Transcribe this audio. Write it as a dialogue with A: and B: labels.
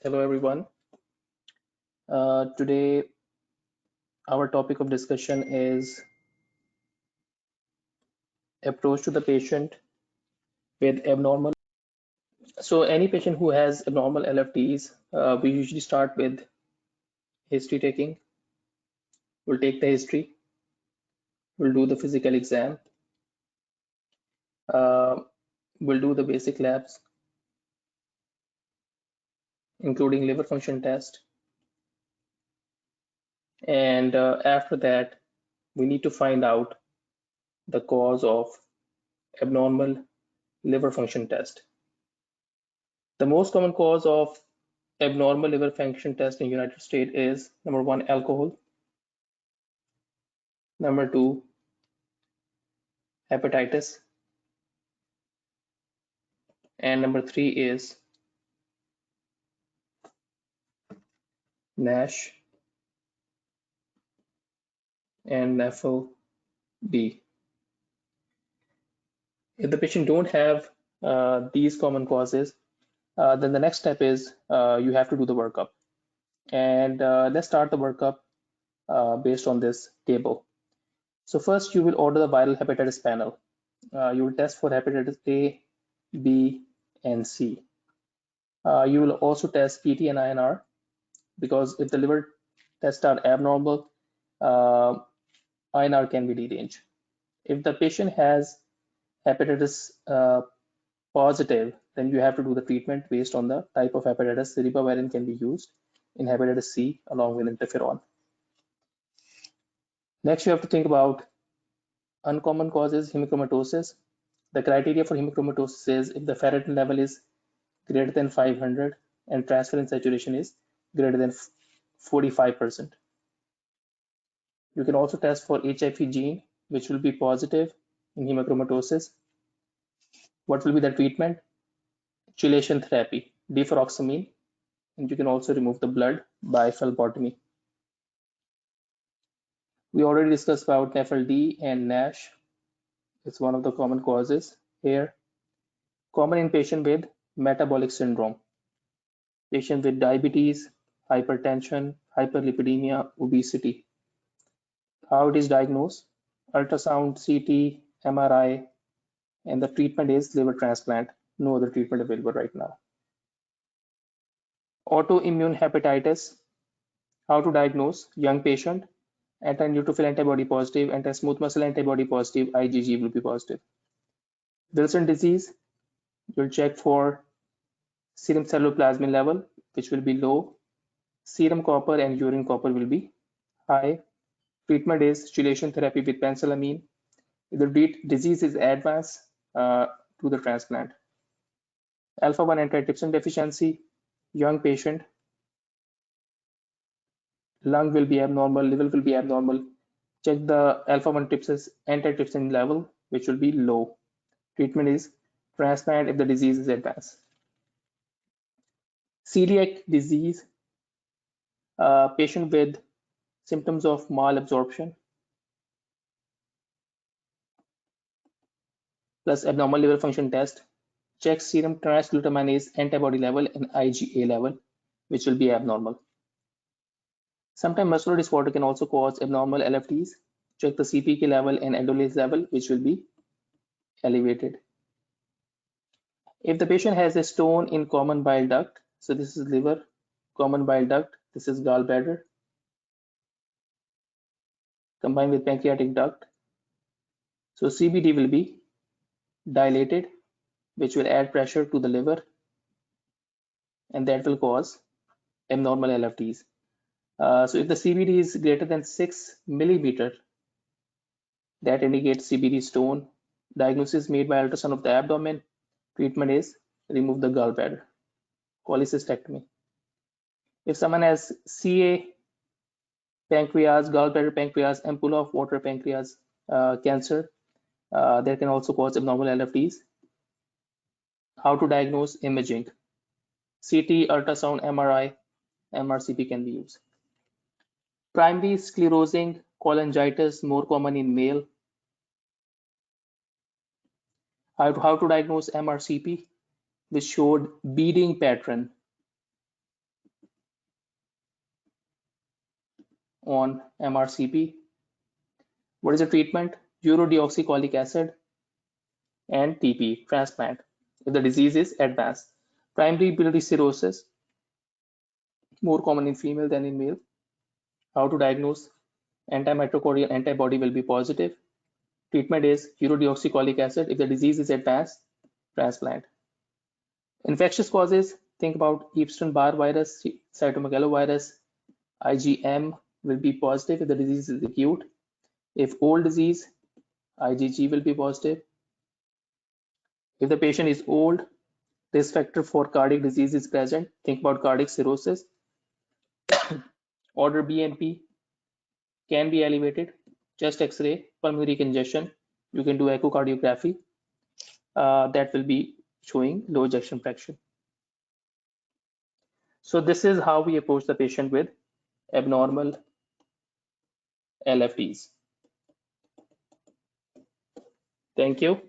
A: Hello, everyone. Today, our topic of discussion is approach to the patient with abnormal. So, any patient who has abnormal LFTs, we usually start with history taking. We'll take the history. We'll do the physical exam. Uh, we'll do the basic labs, including liver function test. And after that, we need to find out the cause of abnormal liver function test. The most common cause of abnormal liver function test in United States is number one, alcohol, number two, hepatitis, and number three is NASH and NAFLD. If the patient don't have these common causes, then the next step is you have to do the workup. And let's start the workup based on this table. So first, you will order the viral hepatitis panel. You will test for hepatitis A, B, and C. You will also test PT and INR because if the liver tests are abnormal, INR can be deranged. If the patient has hepatitis positive, then you have to do the treatment based on the type of hepatitis. Ribavirin can be used in hepatitis C along with interferon. Next, you have to think about uncommon causes, hemochromatosis. The criteria for hemochromatosis is if the ferritin level is greater than 500 and transferrin saturation is greater than 45%. You can also test for HIF gene, which will be positive in hemochromatosis. What will be the treatment? Chelation therapy, deferoxamine, and you can also remove the blood by phlebotomy. We already discussed about NAFLD and NASH. It's one of the common causes here. Common in patient with metabolic syndrome, patient with diabetes, hypertension, hyperlipidemia, obesity. How it is diagnosed? Ultrasound, CT, MRI, and the treatment is liver transplant. No other treatment available right now. Autoimmune hepatitis. How to diagnose? Young patient, anti-neutrophil antibody positive, anti-smooth muscle antibody positive, IgG will be positive. Wilson disease, you'll check for serum ceruloplasmin level, which will be low. Serum copper and urine copper will be high. Treatment is chelation therapy with penicillamine. If the disease is advanced, to the transplant. Alpha-1 antitrypsin deficiency, young patient, lung will be abnormal, liver will be abnormal. Check the alpha-1 antitrypsin level, which will be low. Treatment is transplant if the disease is advanced. Celiac disease, patient with symptoms of malabsorption plus abnormal liver function test. Check serum transglutaminase antibody level and IgA level, which will be abnormal. Sometimes muscular disorder can also cause abnormal LFTs. Check the CPK level and endolase level, which will be elevated. If the patient has a stone in common bile duct, so this is liver, common bile duct, this is gallbladder, combined with pancreatic duct. So CBD will be dilated, which will add pressure to the liver, and that will cause abnormal LFTs. So if the CBD is greater than 6 millimeter, that indicates CBD stone. Diagnosis made by ultrasound of the abdomen. Treatment is remove the gallbladder, cholecystectomy. If someone has CA, pancreas, gallbladder pancreas, ampulla of water pancreas cancer, that can also cause abnormal LFTs. How to diagnose? Imaging. CT, ultrasound, MRI, MRCP can be used. Primary sclerosing cholangitis, more common in male. How to diagnose? MRCP, which showed beading pattern on MRCP. What is the treatment? Urodeoxycholic acid and TP, transplant, if the disease is advanced. Primary biliary cirrhosis, more common in female than in male. How to diagnose? Antimitochondrial antibody will be positive. Treatment is urodeoxycholic acid. If the disease is advanced, transplant. Infectious causes, think about Epstein-Barr virus, cytomegalovirus, IgM will be positive if the disease is acute. If old disease, IgG will be positive. If the patient is old, risk factor for cardiac disease is present. Think about cardiac cirrhosis. Order BNP can be elevated. Just X-ray, pulmonary congestion. You can do echocardiography. That will be showing low ejection fraction. So this is how we approach the patient with abnormal LFTs. Thank you.